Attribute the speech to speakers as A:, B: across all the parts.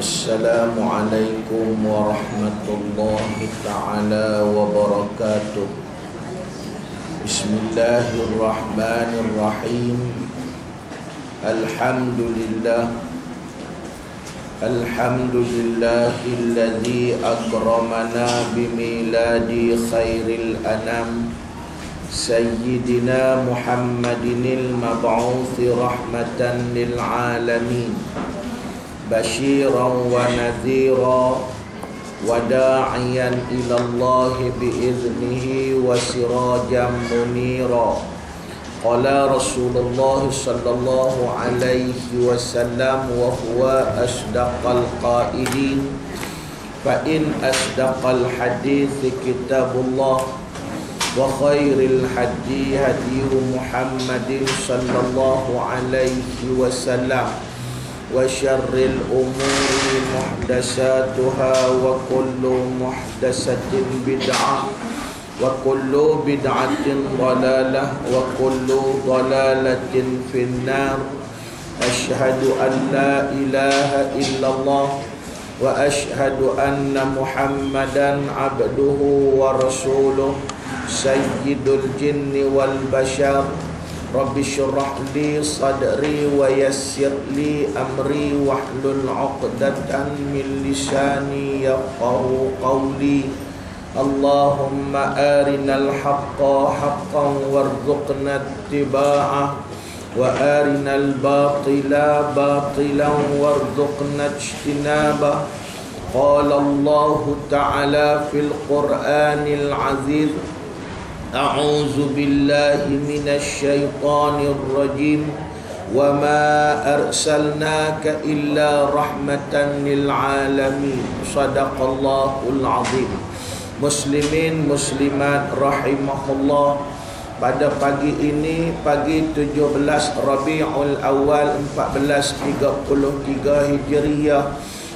A: Assalamualaikum warahmatullahi ta'ala wabarakatuh. Bismillahirrahmanirrahim. Alhamdulillahilladzi akramana bimiladi khairil anam Sayyidina Muhammadinil mab'uthi rahmatan lil alamin Bashiran wa nadhira wa da'iyan ila Allah bi'iznihi wa sirajan munira. Qala Rasulullah sallallahu alaihi wasallam wa huwa asdaqal qailin fa in asdaqal hadithi kitabullah wa khairil hadi hadiyu Muhammadin sallallahu alaihi wasallam wa syarril umuri muhdasatuha wa kullu muhdasatin bid'ah wa kullu bid'atin dalalah wa kullu dalalatin finnar. Asyhadu an la ilaha illallah wa asyhadu anna Muhammadan abduhu wa rasuluh sayyidul jinni wal bashar. Rabbi syrah li sadri wa yassir li amri wahlul 'uqdatan min lisani yafqahu qawli. Allahumma arinal haqqa haqqan warzuqna ittiba'ah wa arinal batila batilan warzuqna ijtinabah. Qala Allah ta'ala fil Qur'anil 'aziz A'udzu billahi minasy syaithanir rajim wa ma arsalnaka illa rahmatan lil alamin. Shadaqallahul azim. Muslimin muslimat rahimahullah, pada pagi ini, pagi 17 Rabiul Awal 1433 Hijriah,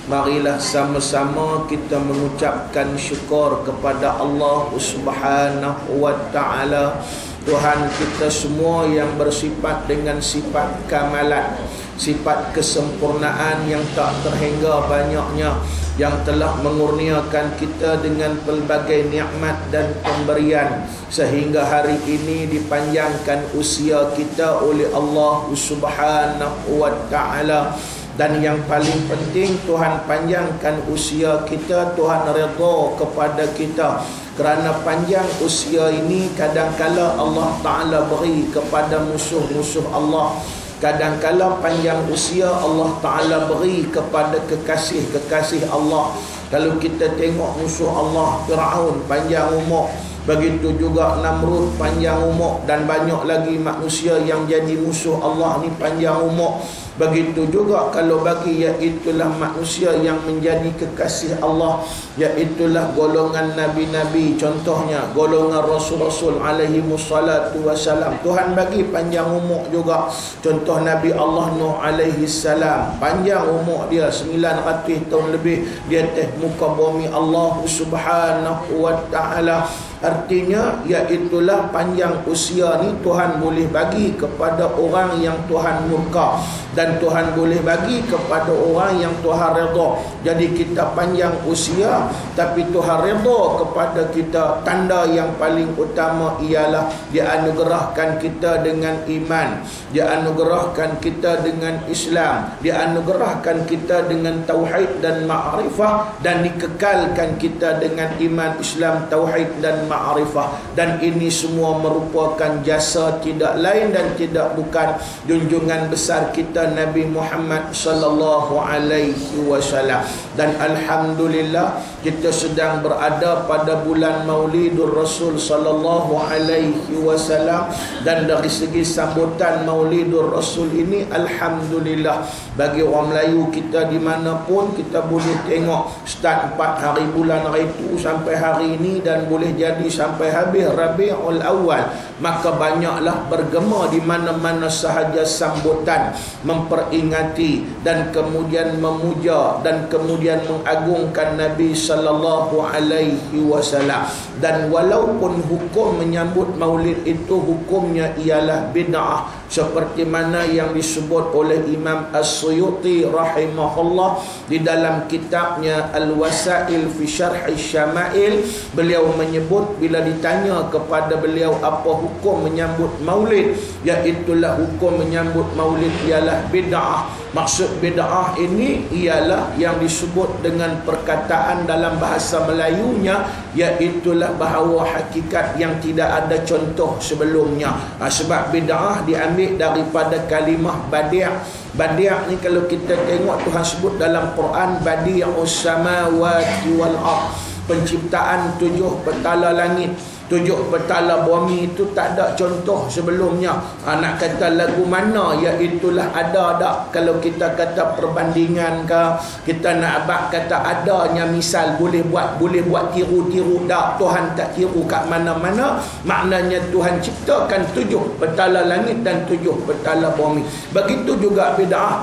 A: marilah sama-sama kita mengucapkan syukur kepada Allah Subhanahu wa ta'ala, Tuhan kita semua yang bersifat dengan sifat kamalan, sifat kesempurnaan yang tak terhingga banyaknya, yang telah mengurniakan kita dengan pelbagai nikmat dan pemberian sehingga hari ini dipanjangkan usia kita oleh Allah Subhanahu wa ta'ala. Dan yang paling penting, Tuhan panjangkan usia kita, Tuhan redha kepada kita. Kerana panjang usia ini, kadangkala Allah Ta'ala beri kepada musuh-musuh Allah. Kadangkala panjang usia Allah Ta'ala beri kepada kekasih-kekasih Allah. Kalau kita tengok musuh Allah, Fir'aun panjang umur, begitu juga Namrud panjang umur, dan banyak lagi manusia yang jadi musuh Allah ni panjang umur. Begitu juga kalau bagi iaitulah manusia yang menjadi kekasih Allah, iaitulah golongan nabi-nabi, contohnya golongan rasul-rasul alaihi wassalatu wassalam, Tuhan bagi panjang umur juga. Contoh Nabi Allah Nuh alaihi salam, panjang umur dia 900 tahun lebih di atas muka bumi Allah Subhanahu wa ta'ala. Artinya iaitulah panjang usia ni Tuhan boleh bagi kepada orang yang Tuhan murka, dan Tuhan boleh bagi kepada orang yang Tuhan redha. Jadi kita panjang usia tapi Tuhan redha kepada kita. Tanda yang paling utama ialah dia anugerahkan kita dengan iman, dia anugerahkan kita dengan Islam, dia anugerahkan kita dengan tauhid dan ma'rifah, dan dikekalkan kita dengan iman, Islam, tauhid dan ma'rifah. Dan ini semua merupakan jasa tidak lain dan tidak bukan junjungan besar kita Nabi Muhammad sallallahu alaihi wasallam. Dan alhamdulillah kita sedang berada pada bulan Maulidur Rasul sallallahu alaihi wasallam, dan dari segi sambutan Maulidur Rasul ini alhamdulillah bagi orang Melayu kita dimanapun kita boleh tengok start 4 hari bulan itu sampai hari ini, dan boleh jadi sampai habis Rabiul Awal. Maka banyaklah bergema di mana-mana sahaja sambutan memperingati dan kemudian memuja dan kemudian mengagungkan Nabi sallallahu alaihi wasallam. Dan walaupun hukum menyambut maulid itu hukumnya ialah bid'ah, seperti mana yang disebut oleh Imam As-Suyuti rahimahullah di dalam kitabnya Al-Wasail fi Syarh Syama'il. Beliau menyebut bila ditanya kepada beliau apa hukum menyambut maulid, iaitulah hukum menyambut maulid ialah bid'ah. Maksud bid'ah ini ialah yang disebut dengan perkataan dalam bahasa Melayunya, iaitulah bahawa hakikat yang tidak ada contoh sebelumnya. Sebab bid'ah diambil daripada kalimah badi'. Badi' ni kalau kita tengok Tuhan sebut dalam Quran, badi'us samawati wal ard, penciptaan 7 petala langit, 7 petala bumi itu tak ada contoh sebelumnya. Nak kata lagu mana, iaitulah ada tak. Kalau kita kata perbandingan ke, kita nak abad kata adanya misal, boleh buat tiru-tiru tak. Tuhan tak tiru kat mana-mana. Maknanya Tuhan ciptakan 7 petala langit dan 7 petala bumi. Begitu juga bid'ah.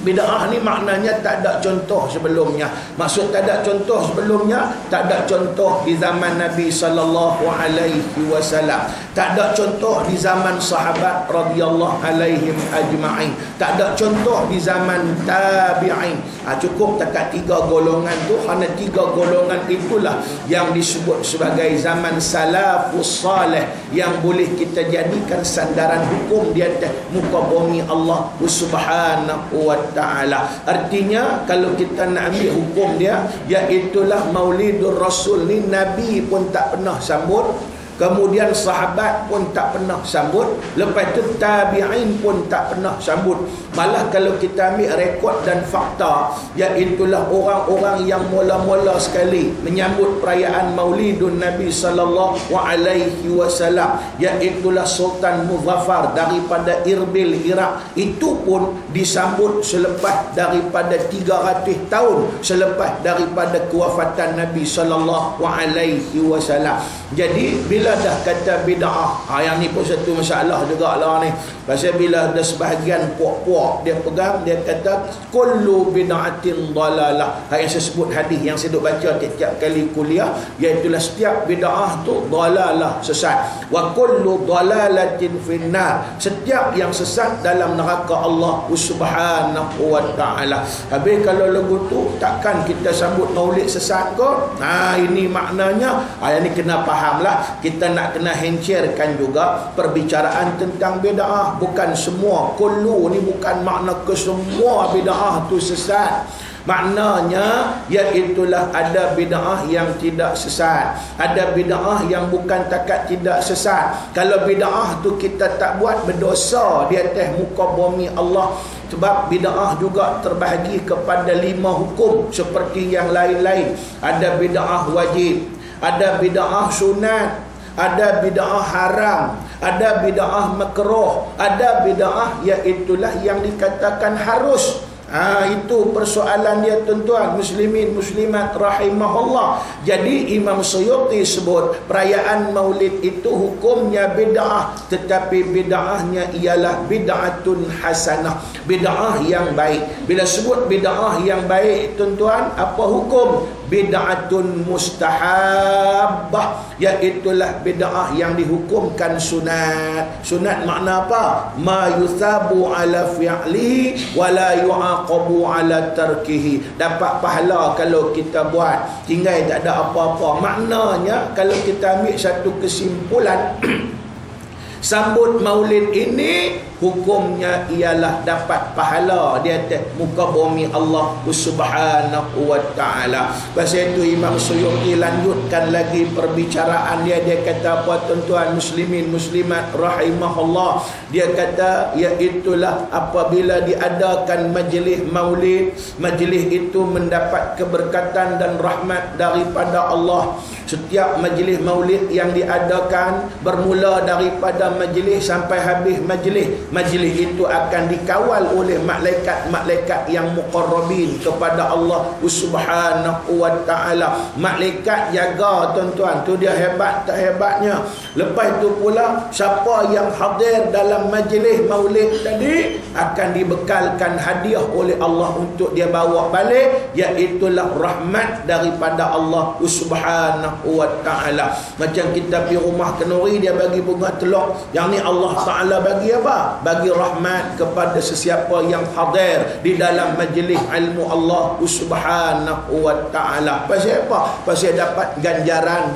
A: Bid'ah ni maknanya tak ada contoh sebelumnya. Maksud tak ada contoh sebelumnya, tak ada contoh di zaman Nabi sallallahu alaihi wasallam, tak ada contoh di zaman sahabat radhiyallahu alaihim ajma'in, tak ada contoh di zaman tabi'in. Cukup takat 3 golongan tu, kerana 3 golongan itulah yang disebut sebagai zaman salafus salih, yang boleh kita jadikan sandaran hukum di atas muka bumi Allah Subhanahu wa ta'ala. Artinya kalau kita nak ambil hukum dia, iaitulah maulidur rasul ni Nabi pun tak pernah sambut, kemudian sahabat pun tak pernah sambut, lepas tu tabi'in pun tak pernah sambut. Malah kalau kita ambil rekod dan fakta, iaitulah orang-orang yang mula-mula sekali menyambut perayaan maulidun Nabi sallallahu alaihi wasallam, iaitulah Sultan Muzaffar daripada Irbil, Iraq. Itu pun disambut selepas daripada 300 tahun selepas daripada kewafatan Nabi sallallahu alaihi wasallam. Jadi bila dah kata bid'ah, yang ni pun satu masalah jugalah ni. Pasal bila ada sebahagian puak-puak dia pegang, dia kata kullu bid'atin dalalah. Yang saya sebut hadis yang saya duk baca tiap-tiap kali kuliah, iaitulah setiap bid'ah tu dalalah, sesat. Wa kullu dalalatin finnar, setiap yang sesat dalam neraka Allah Subhanahu wa ta'ala. Habis kalau lagu tu takkan kita sambut maulid sesat ke? Ini maknanya. Yang ni kena fahamlah. Kita nak kena hencerkan juga perbicaraan tentang bid'ah. Bukan semua, kullu ni bukan makna ke semua bid'ah tu sesat. Maknanya iaitulah ada bid'ah yang tidak sesat, ada bid'ah yang bukan takat tidak sesat. Kalau bid'ah tu kita tak buat, berdosa di atas muka bumi Allah. Sebab bid'ah juga terbahagi kepada 5 hukum seperti yang lain-lain. Ada bid'ah wajib, ada bid'ah sunat, ada bid'ah haram, ada bid'ah makruh, ada bid'ah iaitulah yang dikatakan harus. Itu persoalan dia tuan-tuan muslimin muslimat rahimahullah. Jadi Imam Suyuti sebut perayaan maulid itu hukumnya bid'ah, tetapi bid'ahnya ialah bid'atun hasanah, bid'ah yang baik. Bila sebut bid'ah yang baik tuan-tuan, apa hukum? Bid'atun mustahabbah, iaitulah bid'ah yang dihukumkan sunat. Sunat makna apa? Ma yuthabu ala fi'lihi wa la yu'aqabu ala tarkihi. Dapat pahala kalau kita buat, tinggal tak ada apa-apa. Maknanya kalau kita ambil satu kesimpulan, sambut maulid ini hukumnya ialah dapat pahala di atas muka bumi Allah Subhanahu wa ta'ala. Pasal itu Imam Suyuti lanjutkan lagi perbicaraan dia. Dia kata apa tuan-tuan muslimin muslimat rahimahullah? Dia kata iaitulah apabila diadakan majlis maulid, majlis itu mendapat keberkatan dan rahmat daripada Allah. Setiap majlis maulid yang diadakan bermula daripada majlis sampai habis majlis majlis itu akan dikawal oleh malaikat-malaikat yang muqarrabin kepada Allah Subhanahu wa taala. Malaikat jaga tuan-tuan, tu dia hebat tak hebatnya. Lepas tu pula siapa yang hadir dalam majlis maulid tadi akan dibekalkan hadiah oleh Allah untuk dia bawa balik, iaitu rahmat daripada Allah Subhanahu wa taala. Macam kita pergi rumah kenuri, dia bagi bunga telur, yang ni Allah Taala bagi apa? Bagi rahmat kepada sesiapa yang hadir di dalam majlis ilmu Allah Subhanahu wa taala. Pasal apa? Pasal dapat ganjaran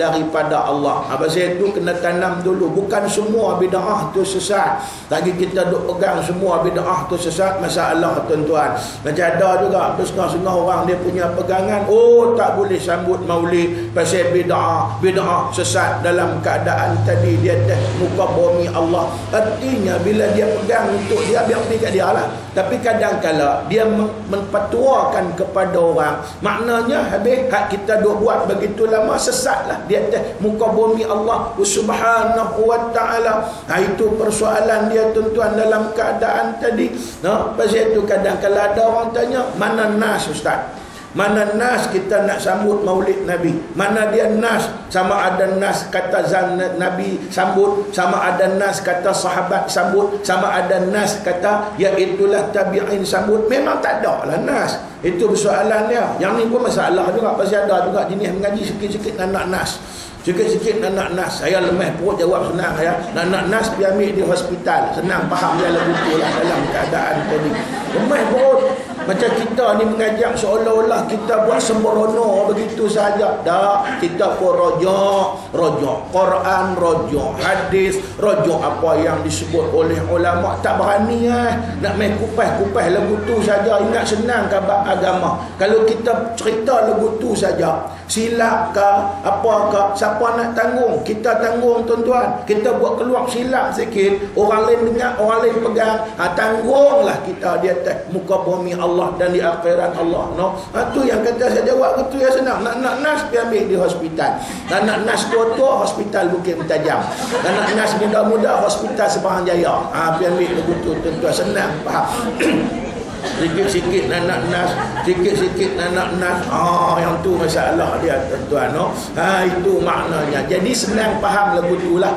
A: daripada Allah. Pasal itu kena tanam dulu. Bukan semua bid'ah tu sesat. Lagi kita duk pegang semua bid'ah tu sesat, masalah tuan-tuan. Macam ada juga setengah-setengah orang dia punya pegangan, oh tak boleh sambut maulid pasal bid'ah sesat. Dalam keadaan tadi dia dah muka bumi Allah. Artinya bila dia pegang untuk dia, biar pergi kat dia lah. Tapi kadang-kala dia menpatuakan kepada orang, maknanya habis hak kita duk buat begitu lama sesat lah dia dah muka bumi Allah Subhanahu wa taala. Itu persoalan dia tuan-tuan dalam keadaan tadi. Pasal itu kadang-kala ada orang tanya, mana nas ustaz? Mana nas kita nak sambut maulid Nabi? Mana dia nas? Sama ada nas kata Nabi sambut, sama ada nas kata sahabat sambut, sama ada nas kata iaitulah tabi'in sambut. Memang tak ada lah nas. Itu persoalan dia. Yang ni pun masalah juga. Pasal ada juga jenis mengaji sikit-sikit nak nas. Sikit-sikit nak nas. Saya lemah perut jawab senang ya. Nak nas dia ambil di hospital. Senang faham dia lagu tu lah dalam keadaan tadi. Lemah perut. Macam kita ni mengajak seolah-olah kita buat sembrono begitu saja. Tak, kita pun rojak Quran, rojak hadis, rojak apa yang disebut oleh ulama. Tak berani nak main kupas-kupas lagu tu saja. Ingat senang khabar agama. Kalau kita cerita lagu tu saja, silap ke apa ke, siapa nak tanggung? Kita tanggung tuan-tuan. Kita buat keluar silap sikit, orang lain dengar, orang lain pegang, tanggunglah kita di atas muka bumi Allah dan di akhirat Allah. Tu yang kata saya jawab betul ya, senang. Nak nas dia ambil di hospital. Dan nak nas tua-tua hospital Bukit Mentajam. Dan nak nas muda-muda hospital Seberang Jaya. Dia ambil begitu tuan-tuan, senang faham. Sikit-sikit nak nas, sikit-sikit nak nas. Yang tu masalah dia tuan-tuan. Itu maknanya. Jadi senang faham lagu tu lah.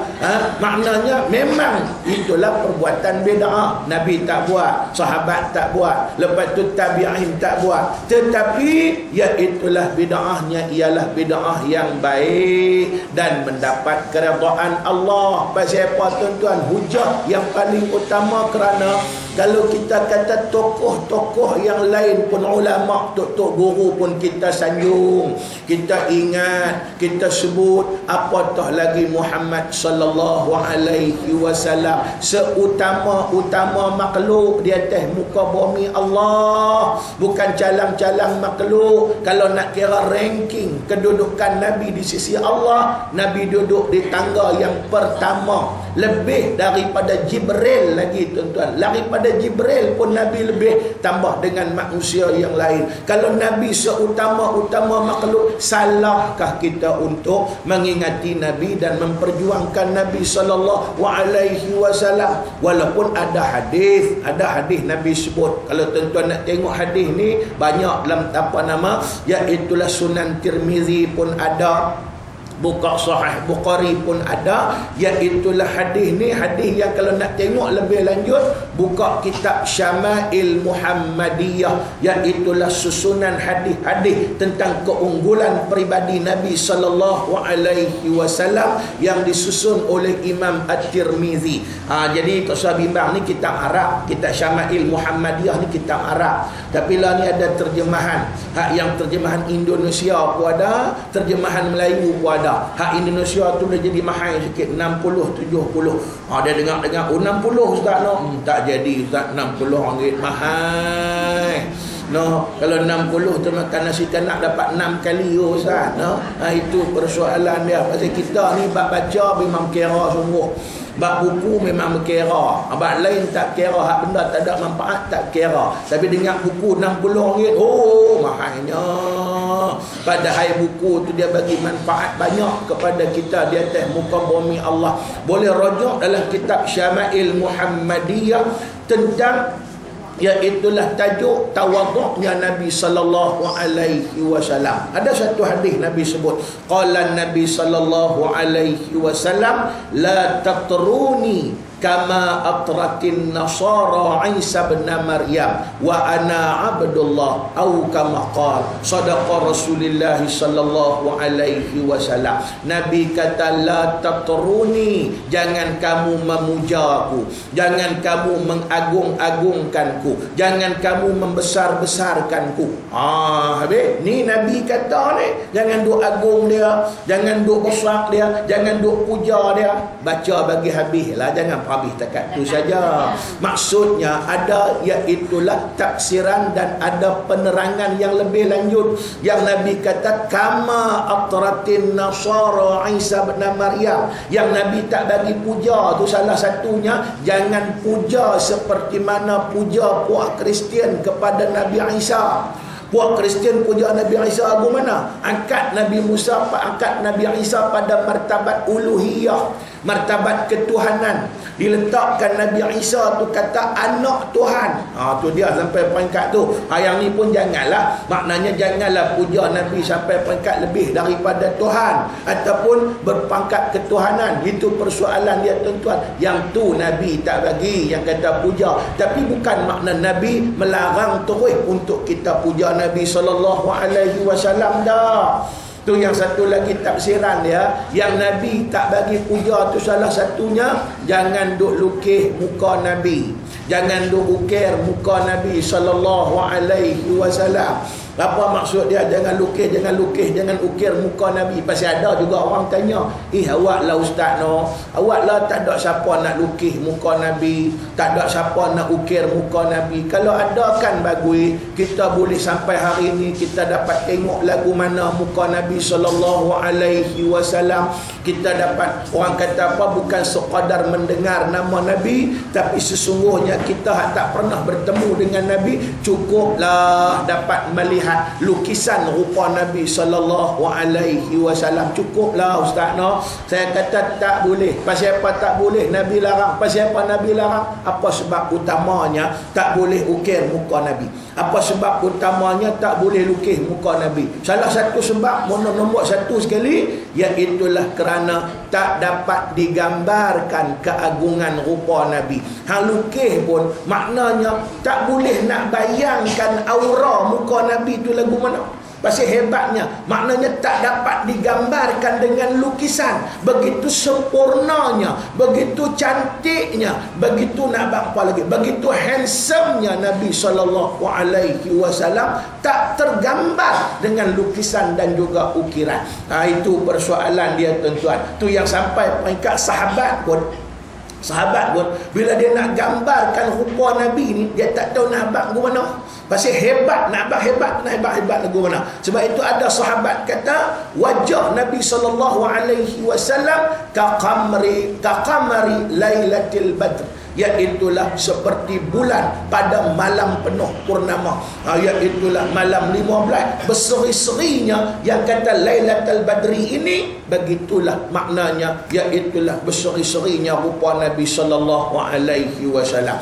A: Maknanya memang itulah perbuatan bid'ah. Nabi tak buat, sahabat tak buat, lepas tu tabi'in tak buat. Tetapi iaitulah bid'ahnya ialah bid'ah yang baik dan mendapat keredaan Allah. Pasal apa tuan-tuan? Hujah yang paling utama, kerana kalau kita kata tokoh-tokoh yang lain pun, ulama, tok-tok guru pun kita sanjung, kita ingat, kita sebut, apatah lagi Muhammad sallallahu alaihi wasallam, seutama-utama makhluk di atas muka bumi Allah. Bukan calang-calang makhluk. Kalau nak kira ranking kedudukan Nabi di sisi Allah, Nabi duduk di tangga yang pertama, lebih daripada Jibril lagi tuan-tuan. Daripada Jibril pun Nabi lebih, tambah dengan manusia yang lain. Kalau Nabi seutama-utama makhluk, salahkah kita untuk mengingati Nabi dan memperjuangkan Nabi sallallahu alaihi wasallam? Walaupun ada hadis Nabi sebut. Kalau tuan-tuan nak tengok hadis ni, banyak dalam iaitulah Sunan Tirmizi pun ada, buka Sahih Bukhari pun ada, iaitulah hadis ni, hadis yang kalau nak tengok lebih lanjut, buka kitab Syama'il Muhammadiyah, iaitulah susunan hadis-hadis tentang keunggulan peribadi Nabi sallallahu alaihi wasallam yang disusun oleh Imam At-Tirmizi. Jadi tak usah bimbang, ni kitab Arab, kitab Syama'il Muhammadiyah ni kitab Arab. Tapi lah ni ada terjemahan. Yang terjemahan Indonesia pun ada, terjemahan Melayu pun ada. Hak Indonesia tu dah jadi mahal sikit, 60 70. Dia dengar 60 ustaz tak jadi ustaz, 60 ringgit mahal. Kalau 60 tu makan nasi kanak dapat 6 kali ustaz. Itu persoalan dia. Pasal kita ni baca memang kira sungguh. Bab buku memang berkira. Bab lain tak kira, hak benda tak ada manfaat tak kira. Tapi dengan buku RM60, oh mahalnya. Padahal buku tu dia bagi manfaat banyak kepada kita di atas muka bumi Allah. Boleh rujuk dalam kitab Syama'il Muhammadiyah tentang, iaitulah tajuk tawaduknya Nabi sallallahu alaihi wasallam. Ada satu hadis Nabi sebut, qala Nabi sallallahu alaihi wasallam, la tatruni kama atratin nasara Isa bin Maryam wa ana abdullah, atau kama qala sadaqa Rasulullah sallallahu alaihi wasallam. Nabi kata, la tatruni, jangan kamu memuja aku, jangan kamu mengagung-agungkanku, jangan kamu membesar-besarkanku. Habis ni Nabi kata ni, jangan duk agung dia, jangan duk besar dia, jangan duk puja dia. Baca bagi habis lah, jangan habis takat tu saja. Maksudnya ada, iaitulah taksiran dan ada penerangan yang lebih lanjut. Yang Nabi kata kama atratin nasara Isa bin Maryam, yang Nabi tak bagi puja tu salah satunya, jangan puja seperti mana puja puak Kristian kepada Nabi Isa. Puak Kristian puja Nabi Isa lagu mana? Angkat Nabi Musa, angkat Nabi Isa pada martabat uluhiyah, martabat ketuhanan. Diletakkan Nabi Isa tu kata anak Tuhan. Tu dia sampai peringkat tu. Yang ni pun janganlah, maknanya janganlah puja Nabi sampai peringkat lebih daripada Tuhan ataupun berpangkat ketuhanan. Itu persoalan dia tuan-tuan. Yang tu Nabi tak bagi, yang kata puja. Tapi bukan makna Nabi melarang terus untuk kita puja Nabi sallallahu alaihi wasallam dah. Tu yang satu lagi tafsiran dia, yang Nabi tak bagi puja tu salah satunya, jangan duk lukis muka Nabi, jangan duk ukir muka Nabi sallallahu alaihi wasallam. Apa maksud dia? Jangan lukis, jangan lukis, jangan ukir muka Nabi. Pasal ada juga orang tanya, awak lah ustaz no, awak lah tak ada siapa nak lukis muka Nabi, tak ada siapa nak ukir muka Nabi. Kalau ada kan bagus, kita boleh sampai hari ini kita dapat tengok lagu mana muka Nabi sallallahu alaihi wasallam. Kita dapat, orang kata apa, bukan sekadar mendengar nama Nabi, tapi sesungguhnya kita tak pernah bertemu dengan Nabi, cukuplah dapat melihat lukisan rupa Nabi sallallahu alaihi wasallam. Cukuplah ustaz no. Saya kata tak boleh. Pasal apa tak boleh? Nabi larang. Pasal apa Nabi larang? Apa sebab utamanya tak boleh ukir muka Nabi? Apa sebab utamanya tak boleh lukis muka Nabi? Salah satu sebab, nombor satu sekali, iaitulah kerana tak dapat digambarkan keagungan rupa Nabi. Hang lukis pun maknanya tak boleh nak bayangkan aura muka Nabi itu lagu mana. Pasal hebatnya, maknanya tak dapat digambarkan dengan lukisan. Begitu sempurnanya, begitu cantiknya, begitu nak apa lagi, begitu handsome-nya Nabi SAW, tak tergambar dengan lukisan dan juga ukiran. Itu persoalan dia tuan-tuan. Tu yang sampai peringkat sahabat pun, bila dia nak gambarkan rupa Nabi ni, dia tak tahu nak abang ke mana. Pasal hebat, nak abang hebat, nak hebat lagu mana. Sebab itu ada sahabat kata, wajah Nabi SAW kaqamari lailatul badr, iaitulah seperti bulan pada malam penuh purnama. Iaitulah malam 15 berseri-serinya, yang kata Lailatul Badri ini, begitulah maknanya, iaitulah berseri-serinya rupa Nabi sallallahu alaihi wasallam.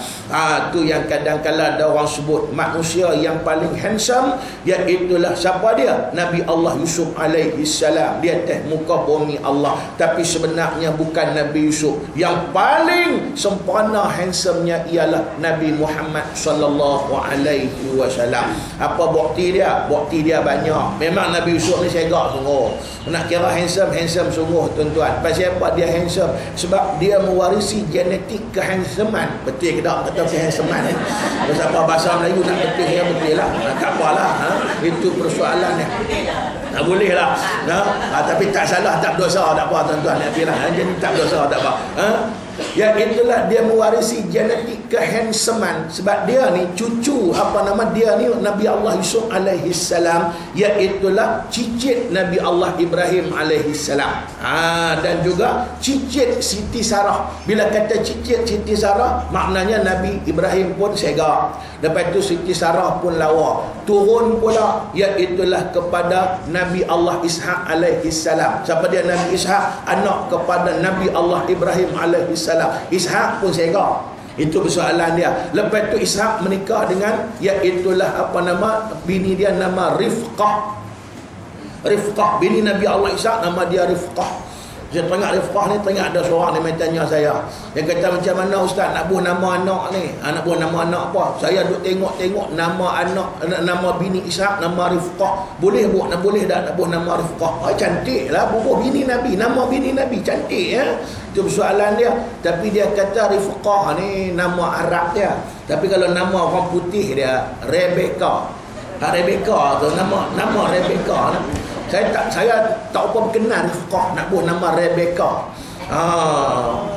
A: Tu yang kadang-kadang ada orang sebut manusia yang paling handsome, iaitulah siapa dia? Nabi Allah Yusuf alaihi salam di atas muka bumi Allah. Tapi sebenarnya bukan Nabi Yusuf. Yang paling sempurna handsome-nya ialah Nabi Muhammad sallallahu alaihi wasallam. Apa bukti dia? Bukti dia banyak. Memang Nabi Yusuf ni segak sungguh. Nak kira handsome sungguh tuan-tuan. Pasal apa dia handsome? Sebab dia mewarisi genetik kehandsoman. Betul ke tak kata kehandsoman ni? Pasal apa bahasa Melayu nak betul ya betul lah. Tak apalah. Itu persoalannya. Tak boleh lah. Tapi tak salah, tak dosa, tak apa tuan-tuan. Jadi tak dosa, tak apa. Iaitulah dia mewarisi genetik kehandsoman. Sebab dia ni cucu dia ni Nabi Allah Yusuf alaihi salam, iaitulah cicit Nabi Allah Ibrahim alaihi salam. Dan juga cicit Siti Sarah. Bila kata cicit Siti Sarah, maknanya Nabi Ibrahim pun segak. Lepas tu Siti Sarah pun lawa. Turun pula iaitulah kepada Nabi Allah Ishaq alaihi salam. Siapa dia Nabi Ishaq? Anak kepada Nabi Allah Ibrahim alaihi salam. Ishaq pun segak. Itu persoalan dia. Lepas tu Ishaq menikah dengan iaitulah bini dia nama Rifqah. Rifqah bini Nabi Allah Ishaq, nama dia Rifqah. Saya tengok Rifqah ni, tengok ada seorang dia main tanya saya. Dia kata, macam mana ustaz nak buh nama anak ni? Nak buh nama anak apa? Saya duk tengok nama anak, nama bini Ishaq, nama Rifqah. Boleh buh? Boleh tak nak buh nama Rifqah? Cantik lah buh bini Nabi, nama bini Nabi cantik ya. Itu persoalan dia. Tapi dia kata Rifqah ni nama Arab dia. Tapi kalau nama orang putih dia Rebecca. Rebecca tu nama Rebecca. Saya tak apa berkenan Rifqah, nak buat nama Rebecca.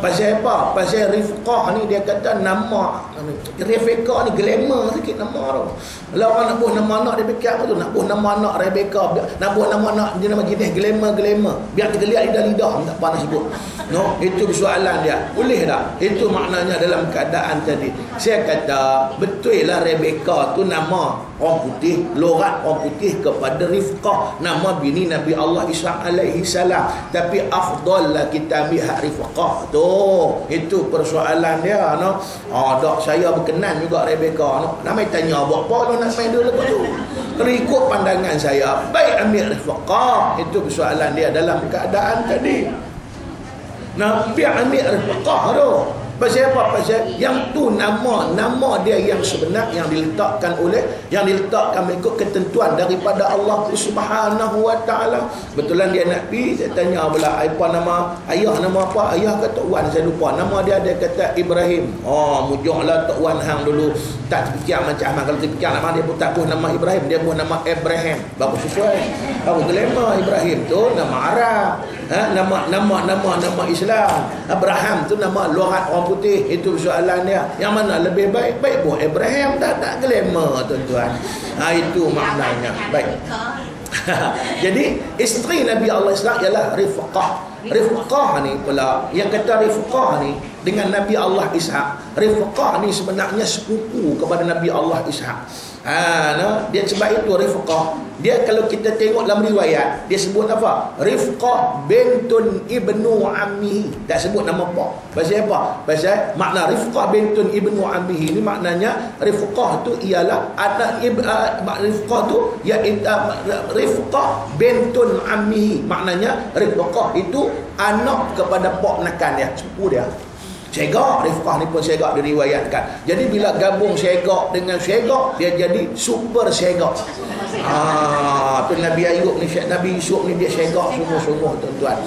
A: Pasal apa? Pasal Rifqah ni dia kata nama Rebecca ni glamour sikit nama tu. Kalau orang nak buat nama anak Rebecca tu, nak buat nama anak Rebecca, nak buat nama anak dia nama gini glamour. Biar tergeliat lidah-lidah, tak apa nak sebut. No, itu soalan dia. Boleh tak? Itu maknanya dalam keadaan tadi. Saya kata betul lah Rebecca tu nama orang putih, lorat orang putih kepada Rifqah, nama bini Nabi Allah Ishaq alaihi salam. Tapi afdal lah kita ambil hak Rifqah tu. Itu persoalan dia, no. Dak saya berkenan juga Rebecca, no. Namai tanya buat apa nak main dulu tu. Kalau ikut pandangan saya, baik ambil Rifqah. Itu persoalan dia dalam keadaan tadi. Biar ambil Rifqah tu. Pasal apa? Pasal yang tu nama dia yang sebenar, yang diletakkan mengikut ketentuan daripada Allah Subhanahu wa taala. Betulan dia nak pergi, saya tanya pula apa nama ayah, nama apa? Ayah kata Wan, saya lupa. Nama dia kata Ibrahim. Mujurlah Tok Wan hang dulu. Tak fikir macam mana, kalau fikir nama dia pun tak pun nama Ibrahim, dia pun nama Abraham. Bagus sesuai. Bagus glamour Ibrahim tu nama Arab. Nama Islam. Abraham tu nama lorat orang putih. Itu soalan dia. Yang mana lebih baik? Baik buat Abraham, tak glamour tuan-tuan. Itu maknanya. Baik. Jadi isteri Nabi Allah Ishaq ialah Rifqah. Rifqah ni pula, yang kata Rifqah ni dengan Nabi Allah Ishaq. Rifqah ni sebenarnya sepupu kepada Nabi Allah Ishaq. Dia sebab itu Rifqah, dia kalau kita tengok dalam riwayat, dia sebut apa? Rifqah bintun ibnu ammihi. Tak sebut nama apa. Pasal apa? Pasal makna Rifqah bintun ibnu ammihi ni maknanya Rifqah tu ialah anak Rifqah tu Rifqah bintun ammihi. Maknanya Rifqah itu anak kepada pak nakan dia, sepupu dia. Segak, Rifqah ni pun segak diriwayatkan. Jadi bila gabung segak dengan segak, dia jadi super segak. Tu Nabi Ayub ni, Nabi Yusuf ni dia segak sungguh-sungguh tuan-tuan.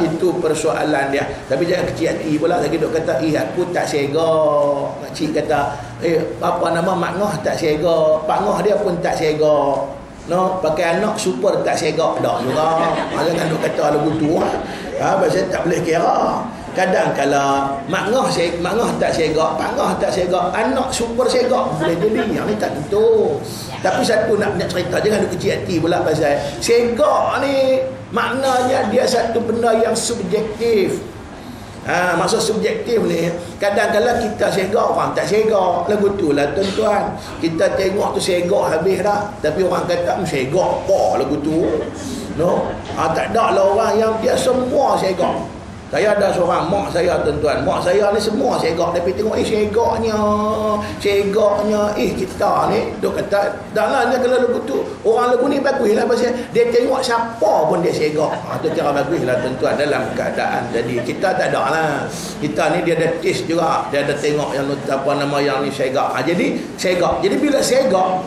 A: Itu persoalan dia. Tapi jangan kecil hati pula lagi duk kata aku tak segak. Makcik kata mak Ngah tak segak, Pak Ngah dia pun tak segak. Pakai anak super tak segak dak juga. Jangan duk kata lagu tu. Pasal tak boleh kira. Kadang kala mak Ngah tak segak, Pak Ngah tak segak, anak super segak boleh jadi. Yang ni tak tentu. Tapi satu nak cerita, jangan duk kecil hati pula pasal segak ni maknanya dia satu benda yang subjektif. Maksud subjektif ni, kadang-kadang kita segak, orang tak segak. Lagu tu lah tuan-tuan. Kita tengok tu segak habis dah, tapi orang kata segak apa lagu tu. Tak ada lah orang yang dia semua segak. Saya ada seorang mak saya tuan-tuan. Mak saya ni semua segak. Tapi tengok segaknya kita ni duk kata dah lah kalau lagu tu orang lagu ni bagus lah pasal dia tengok siapa pun dia segak. Tu cara bagus lah tuan-tuan dalam keadaan. Jadi kita tak ada lah. Kita ni dia ada taste juga. Dia ada tengok yang yang ni segak. Jadi segak. Jadi bila segak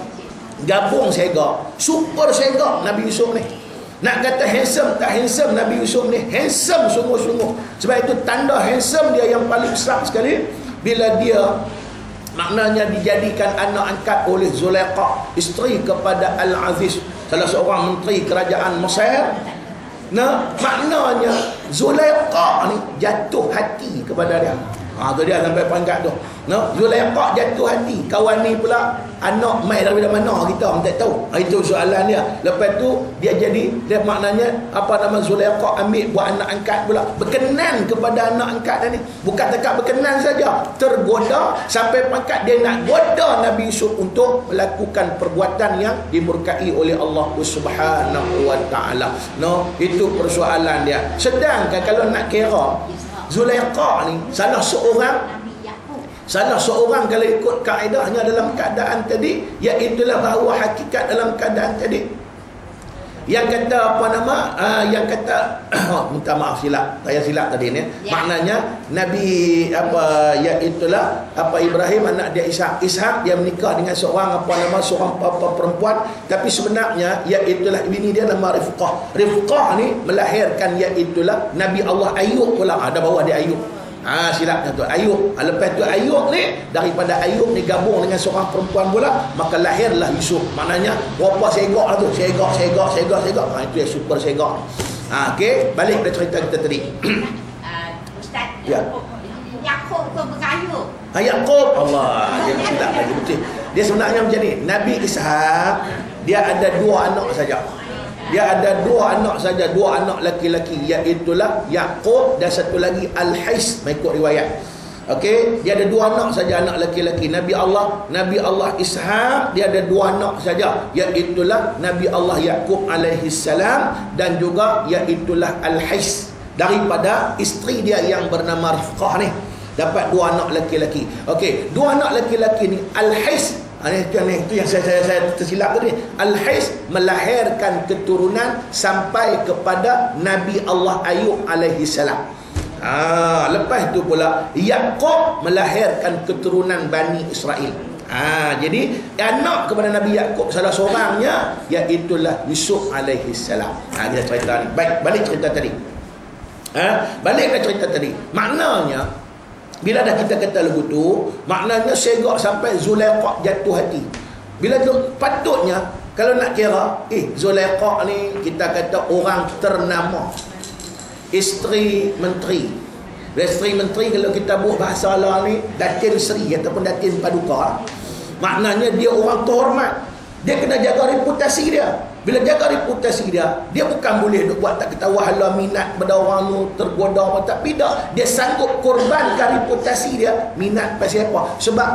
A: gabung segak, super segak Nabi Yusuf ni. Nak kata handsome tak handsome Nabi Yusuf ni, handsome sungguh-sungguh. Sebab itu tanda handsome dia yang paling besar sekali bila dia maknanya dijadikan anak angkat oleh Zulaikha, isteri kepada Al-Aziz, salah seorang menteri kerajaan Mesir. Nah, maknanya Zulaikha ni jatuh hati kepada dia. Tu dia sampai pangkat tu. No, Zulaikha jatuh hati. Kawan ni pula anak mai daripada mana kita tak tahu. Itu soalan dia. Lepas tu dia jadi dia maknanya apa nama Zulaikha ambil buat anak angkat pula. Berkenan kepada anak angkat dia ni. Bukan dekat berkenan saja, tergoda sampai pangkat dia nak goda Nabi Yusuf untuk melakukan perbuatan yang dimurkai oleh Allah Subhanahu wa taala. No, itu persoalan dia. Sedangkan kalau nak kira Zulaikha ni salah seorang kalau ikut kaedahnya dalam keadaan tadi, iaitulah bahawa hakikat dalam keadaan tadi yang kata apa nama yang kata minta maaf saya silap tadi ni ya. Maknanya Nabi apa iaitulah apa Ibrahim anak dia Ishak yang menikah dengan seorang seorang perempuan, tapi sebenarnya iaitulah bini dia nama Rifqah ni melahirkan iaitulah Nabi Allah Ayub pula. Ada bawah dia Ayub. Silapnya tu Ayub. Lepas tu Ayub ni, daripada Ayub ni gabung dengan seorang perempuan pula, maka lahirlah Yusuf. Maknanya berapa segak lah tu, segak. Itu yang super segak. Okey, balik pada cerita kita tadi.
B: Ustaz,
A: ya.
B: Yakub ke berkayuh?
A: Yakub, Allah, dia silap lagi betul. Dia sebenarnya macam ni. Nabi Ishak dia ada 2 anak saja. Dia ada 2 anak saja, 2 anak laki-laki, iaitulah Yakub dan satu lagi Al-Hais mengikut riwayat. Okey, dia ada 2 anak saja, anak laki-laki. Nabi Allah Ishak dia ada 2 anak saja, iaitulah Nabi Allah Yakub alaihi salam dan juga iaitulah Al-Hais daripada isteri dia yang bernama Rifqah ni. Dapat 2 anak laki-laki. Okey, 2 anak laki-laki ni Al-Hais itu yang saya tersilap tadi. Al-Hais melahirkan keturunan sampai kepada Nabi Allah Ayub alaihi salam. Lepas itu pula Yakub melahirkan keturunan Bani Israel. Jadi anak kepada Nabi Yakub salah seorangnya iaitulah Yusuf alaihi salam. Kita cerita ni. Baik, balik cerita tadi. Balik cerita tadi. Maknanya bila dah kita kata lagu tu, maknanya segak sampai Zulaikha jatuh hati. Bila tu patutnya kalau nak kira, Zulaikha ni kita kata orang ternama, isteri menteri. Isteri menteri kalau kita buat bahasa lah ni Datin Seri ataupun Datin Paduka. Maknanya dia orang terhormat. Dia kena jaga reputasi dia. Bila jaga reputasi dia, dia bukan boleh duk buat tak ketawa hala minat pada orang tu tergoda apa tak. Tidak, dia sanggup korbankan reputasi dia. Minat pasal apa? Sebab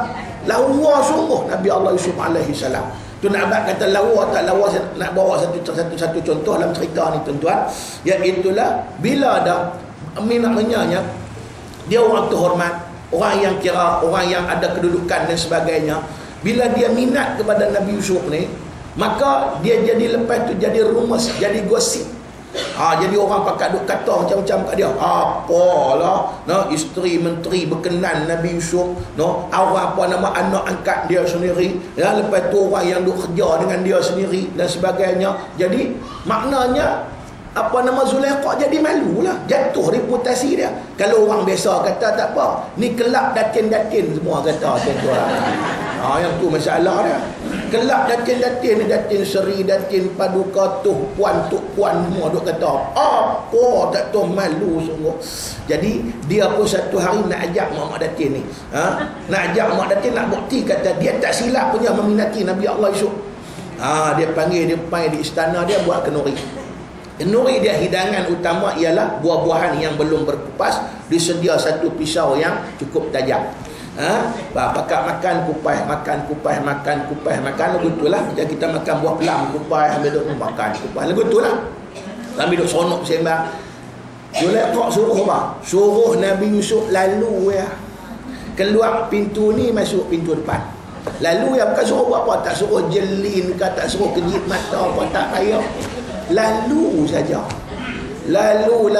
A: lawa sungguh Nabi Allah Yusuf alaihi salam. Tu nak abad kata lawa tak lawa, nak bawa satu contoh dalam cerita ni tuan-tuan. Iaitulah bila dah minat-minatnya dia orang terhormat, orang yang kira, orang yang ada kedudukan dan sebagainya. Bila dia minat kepada Nabi Yusuf ni, maka dia jadi lepas tu jadi rumus, jadi gosip. Jadi orang pakai duk kata macam-macam kat dia. Apalah, isteri menteri berkenan Nabi Yusuf, orang anak angkat dia sendiri, lepas tu orang yang duk kerja dengan dia sendiri dan sebagainya. Jadi maknanya Zulaikha jadi malulah, jatuh reputasi dia. Kalau orang biasa kata tak apa, ni kelab datin-datin semua kata tuan-tuan. Yang tu masalah dia. Kelab datin-datin, Datin Seri, Datin Paduka, Tuk Puan semua duk kata apa tak tahu, malu sungguh. Jadi dia pun satu hari nak ajak Mak Datin ni, nak ajak Mak Datin nak bukti kata dia tak silap punya meminati Nabi Allah Yusuf. Dia panggil di istana dia buat kenuri. Kenuri dia hidangan utama ialah buah-buahan yang belum berkupas, disedia satu pisau yang cukup tajam. Pakat makan kupas, lagu itulah. Macam kita makan buah pelam kupas, ambil duk makan kupas, lagu itulah. Ambil duk sonok sembang. Zulaikha suruh apa? Suruh Nabi Yusuf lalu keluar pintu ni, masuk pintu depan. Lalu bukan suruh buat apa, tak suruh jelin ke, tak suruh kejip mata apa, tak payah. Lalu saja. Lalu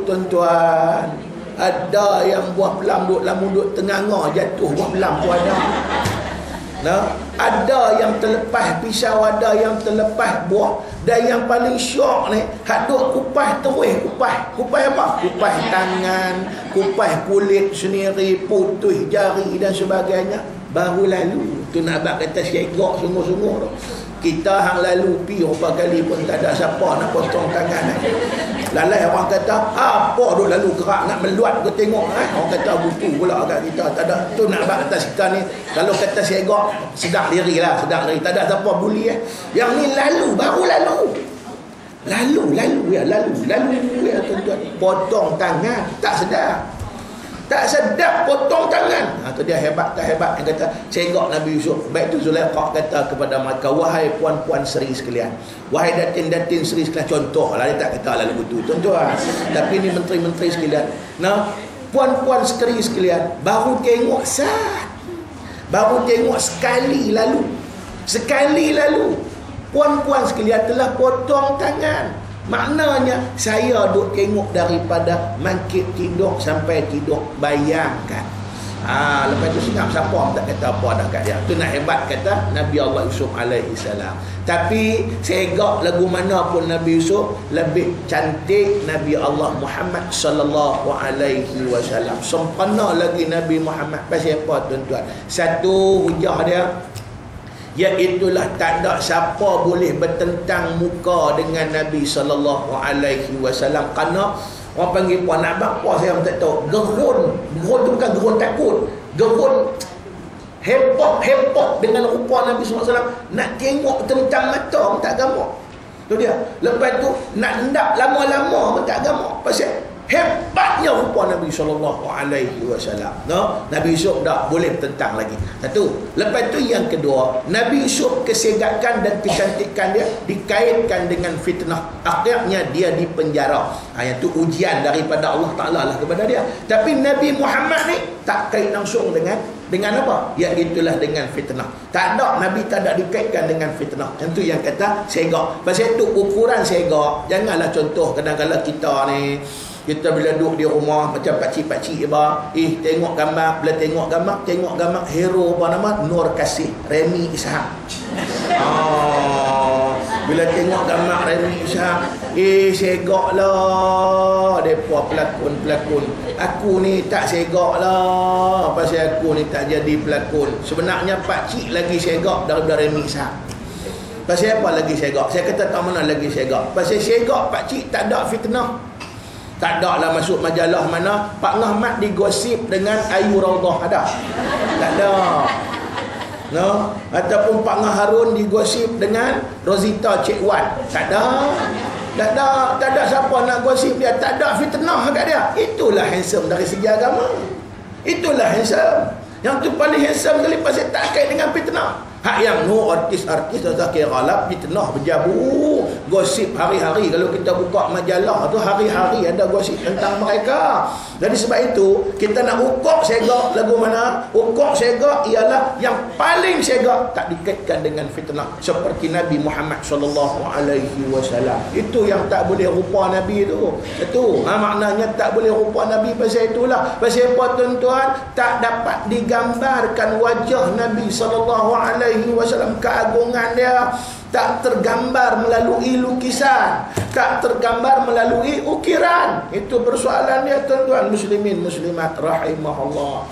A: tuan-tuan. Ada yang buah pelam duk lamun duk tenganga jatuh buah pelam tu ada. Ada yang terlepas pisau, ada yang terlepas buah. Dan yang paling syok ni, hak duk kupas terus kupas. Kupas apa? Kupas tangan, kupas kulit sendiri, putus jari dan sebagainya. baru lalu. Tu nak abang kata syegok sungguh-sungguh tu. Kita hang lalu pi berapa kali pun tak ada siapa nak potong tangan. Lalai orang kata, apa duk lalu gerak nak meluat ke tengok. Orang kata buku pula kat kita. Tak ada. Tu nak abang kata kita ni, kalau kata syegok, sedar diri lah, sedar diri. Tak ada siapa bully Yang ni lalu, baru lalu. Lalu ya tuan-tuan. Potong tangan, tak sedar. Tak sedap potong tangan. Tu dia hebat tak hebat. Yang kata segok Nabi Yusuf. Baik tu Zulaikha kata kepada mereka, wahai puan-puan seri sekalian, wahai datin-datin seri sekalian. Contoh lah, dia tak kata lalu betul tuan-tuan. Tapi ni menteri-menteri sekalian. Nah, puan-puan seri sekalian, baru tengok baru tengok sekali lalu puan-puan sekalian telah potong tangan. Maknanya saya duk tengok daripada mangkit tidur sampai tidur. Bayangkan. Lepas tu senyap siapa tak kata apa dah kat dia. Tu nak hebat kata Nabi Allah Yusuf alaihi salam. Tapi segak lagu mana pun Nabi Yusuf lebih cantik Nabi Allah Muhammad sallallahu alaihi wasallam. Sempurna lagi Nabi Muhammad. Pasal apa tuan-tuan? Satu hujah dia, iaitulah tak ada siapa boleh bertentang muka dengan Nabi sallallahu alaihi wasallam. Kerana orang panggil puan abang apa saya tak tahu. Gerun tu bukan gerun takut. Gerun hepok dengan rupa Nabi sallallahu alaihi wasallam. Nak tengok tentang mata pun tak gamak. Tu dia. Lepas tu nak hendak lama-lama pun tak gamak. Pasal hebatnya rupa Nabi sallallahu alaihi wasallam. Nabi Yusuf tak boleh tentang lagi. Satu. Lepas tu yang kedua, Nabi Yusuf kesegakan dan kecantikan dia dikaitkan dengan fitnah. Akhirnya dia dipenjara. Yang tu ujian daripada Allah Taala lah kepada dia. Tapi Nabi Muhammad ni tak kait langsung dengan apa? Iaitulah dengan fitnah. Tak ada, Nabi tak ada dikaitkan dengan fitnah. Yang tu yang kata segak. Pasal tu ukuran segak. Janganlah contoh kadang-kadang kita ni, kita bila duduk di rumah macam pakcik-pakcik tengok gambar, bila tengok gambar hero apa nama, Nur Kasih, Remy Ishak. Bila tengok gambar Remy Ishak, segak lah depa pelakon-pelakon. Aku ni tak segak lah, pasal aku ni tak jadi pelakon. Sebenarnya pakcik lagi segak daripada Remy Ishak. Pasal apa lagi segak? Saya kata tak mana lagi segak. Pasal segak pakcik tak ada fitnah. Tak ada lah masuk majalah mana Pak Ahmad digosip dengan Ayu Raudah, ada? Tak ada. Ataupun Pak Harun digosip dengan Rosita Cik Wan, tak ada. Tak ada siapa nak gosip dia. Tak ada fitnah kat dia. Itulah handsome dari segi agama. Itulah handsome. Yang tu paling handsome sekali pasal tak kait dengan fitnah. Hak yang artis-artis tak kira lah fitnah berjabu, gosip hari-hari. Kalau kita buka majalah tu hari-hari ada gosip tentang mereka. Jadi sebab itu kita nak ukur segak lagu mana? Ukur segak ialah yang paling segak tak dikaitkan dengan fitnah, seperti Nabi Muhammad sallallahu alaihi wasallam. Itu yang tak boleh rupa Nabi tu. Itu maknanya tak boleh rupa Nabi. Pasal itulah, pasal apa tuan-tuan, tak dapat digambarkan wajah Nabi sallallahu alaihi wasallam, keagungan dia tak tergambar melalui lukisan, tak tergambar melalui ukiran. Itu persoalan dia tuan-tuan muslimin muslimat rahimahullah.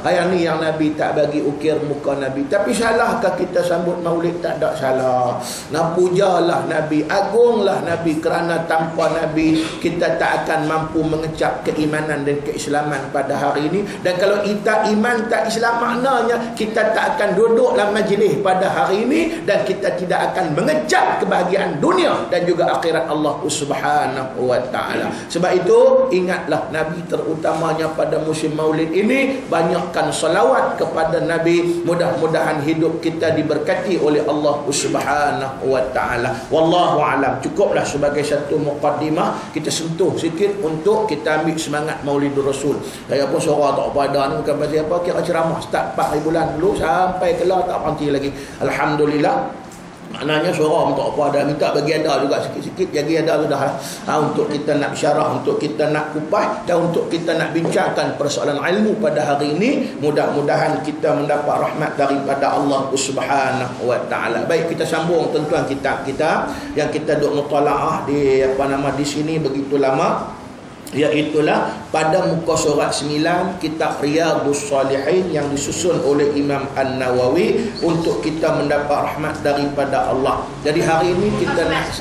A: Yang ni yang Nabi tak bagi ukir muka Nabi. Tapi salahkah kita sambut maulid? Tak ada salah. Pujalah Nabi, agunglah Nabi, kerana tanpa Nabi kita tak akan mampu mengecap keimanan dan keislaman pada hari ini. Dan kalau kita iman tak Islam, maknanya kita tak akan duduk dalam majlis pada hari ini, dan kita tidak akan mengecap kebahagiaan dunia dan juga akhirat Allah Subhanahu wa taala. Sebab itu ingatlah Nabi, terutamanya pada musim maulid ini, banyakkan salawat kepada Nabi. Mudah-mudahan hidup kita diberkati oleh Allah Subhanahu wa taala. Wallahu alam. Cukuplah sebagai satu muqaddimah, kita sentuh sikit untuk kita ambil semangat Maulidur Rasul. Saya pun suara tak pada ni bukan pasal apa, kira ceramah start 4 bulan dulu sampai kelar tak berhenti lagi. Alhamdulillah. Maknanya suara untuk apa ada, minta bagi ada juga sikit-sikit, jadi ada sudah untuk kita nak syarah, untuk kita nak kupas, dan untuk kita nak bincangkan persoalan ilmu pada hari ini. Mudah-mudahan kita mendapat rahmat daripada Allah Subhanahu wa taala. Baik, kita sambung tuan-tuan kitab kita yang kita duk mutalaah di di sini begitu lama. Iaitulah pada muka surat 9 kitab Riyadhus Salihin yang disusun oleh Imam An-Nawawi untuk kita mendapat rahmat daripada Allah. Jadi hari ini kita nak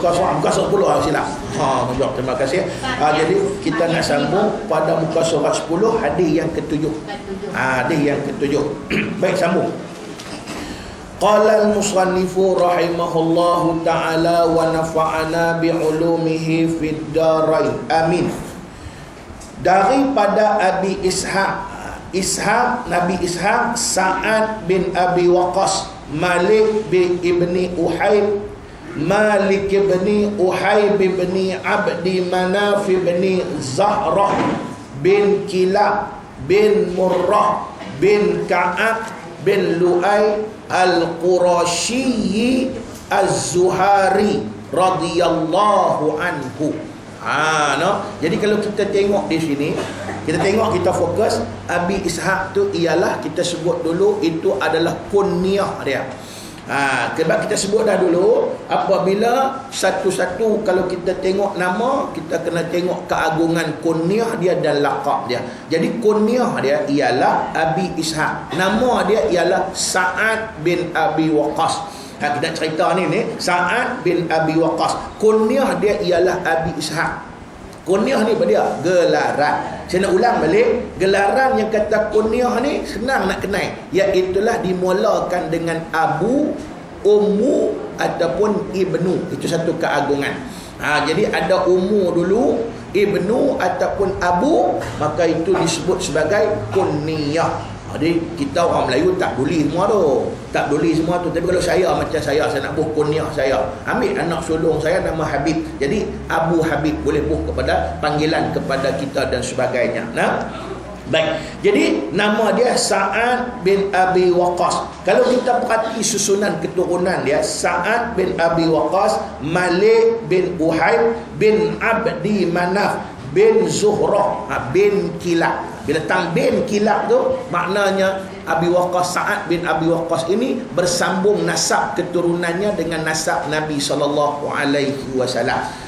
A: muka surat 10 silap. Terima kasih. Jadi kita nak sambung pada muka surat 10 hadis yang ke-7. Hadis yang ke-7. Baik, sambung. Qala al-musannifu rahimahullahu ta'ala wa nafa'ana bi'ulumihi fid darain. Amin. Daripada Abi Ishaq, Nabi Ishaq, Sa'ad bin Abi Waqqas, Malik bin Ibni Uhayb, Malik bin Uhayb bin Abdi Manaf bin Zahrah bin Kilab bin Murrah bin Ka'ab bin Lu'ay Al-Qurashi Az-Zuhari radhiyallahu anhu. Jadi kalau kita tengok di sini, kita fokus Abi Ishaq tu ialah, kita sebut dulu itu adalah kunyah dia. Sebab kita sebut dah dulu, apabila satu-satu kalau kita tengok nama, kita kena tengok keagungan kunyah dia dan laqab dia. Jadi kunyah dia ialah Abi Ishaq, nama dia ialah Sa'ad bin Abi Waqqas. Kita cerita ni Sa'ad bin Abi Waqqas, kunyah dia ialah Abi Ishaq. Kunyah ni apa dia? Gelaran. Saya nak ulang balik, gelaran yang kata kunyah ni senang nak kenal, iaitulah dimulakan dengan Abu, Ummu ataupun Ibnu. Itu satu keagungan. Jadi ada Ummu dulu, Ibnu ataupun Abu, maka itu disebut sebagai kunyah. Jadi kita orang Melayu tak boleh semua tu. Tak boleh semua tu. Tapi kalau saya macam saya nak buh kunyah saya, ambil anak sulung saya nama Habib, jadi Abu Habib, boleh buh kepada panggilan kepada kita dan sebagainya. Baik. Jadi nama dia Sa'ad bin Abi Waqqas. Kalau kita perhati susunan keturunan dia, Sa'ad bin Abi Waqqas, Malik bin Uhayb bin Abdi Manaf bin Zuhrah bin Kilab. Bila tang bin Kilab tu, maknanya Abi Waqqas, Sa'ad bin Abi Waqqas ini bersambung nasab keturunannya dengan nasab Nabi SAW.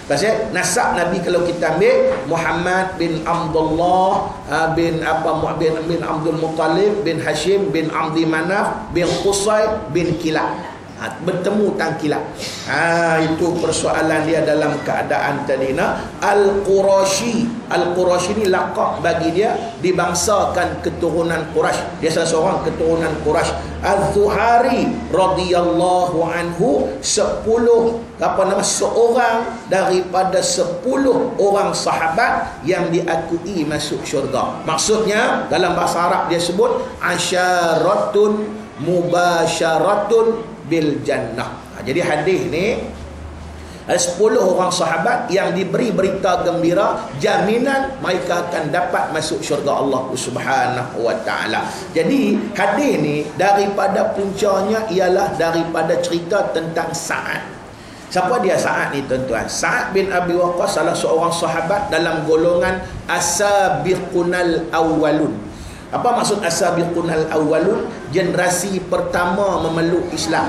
A: Pasal nasab Nabi kalau kita ambil Muhammad bin Abdullah bin Abdul Muttalib bin Hashim bin Abdi Manaf bin Qusay bin Kilab. Bertemu tangkilap. Itu persoalan dia dalam keadaan tadi. Al-Qurashi. Al-Qurashi ni laqab bagi dia, dibangsakan keturunan Quraisy. Dia salah seorang keturunan Quraisy. Az-Zuhari radhiyallahu anhu, seorang daripada 10 orang sahabat yang diakui masuk syurga. Maksudnya dalam bahasa Arab dia sebut asyaratun mubasyaratun bil jannah. Jadi hadis ni ada 10 orang sahabat yang diberi berita gembira, jaminan mereka akan dapat masuk syurga Allah Subhanahu wa taala. Jadi hadis ni daripada puncanya ialah daripada cerita tentang Sa'ad. Siapa dia Sa'ad ni tuan-tuan? Sa'ad bin Abi Waqqas salah seorang sahabat dalam golongan as-sabiqunal awwalun. Apa maksud as-sabiqunal awwalun? Generasi pertama memeluk Islam.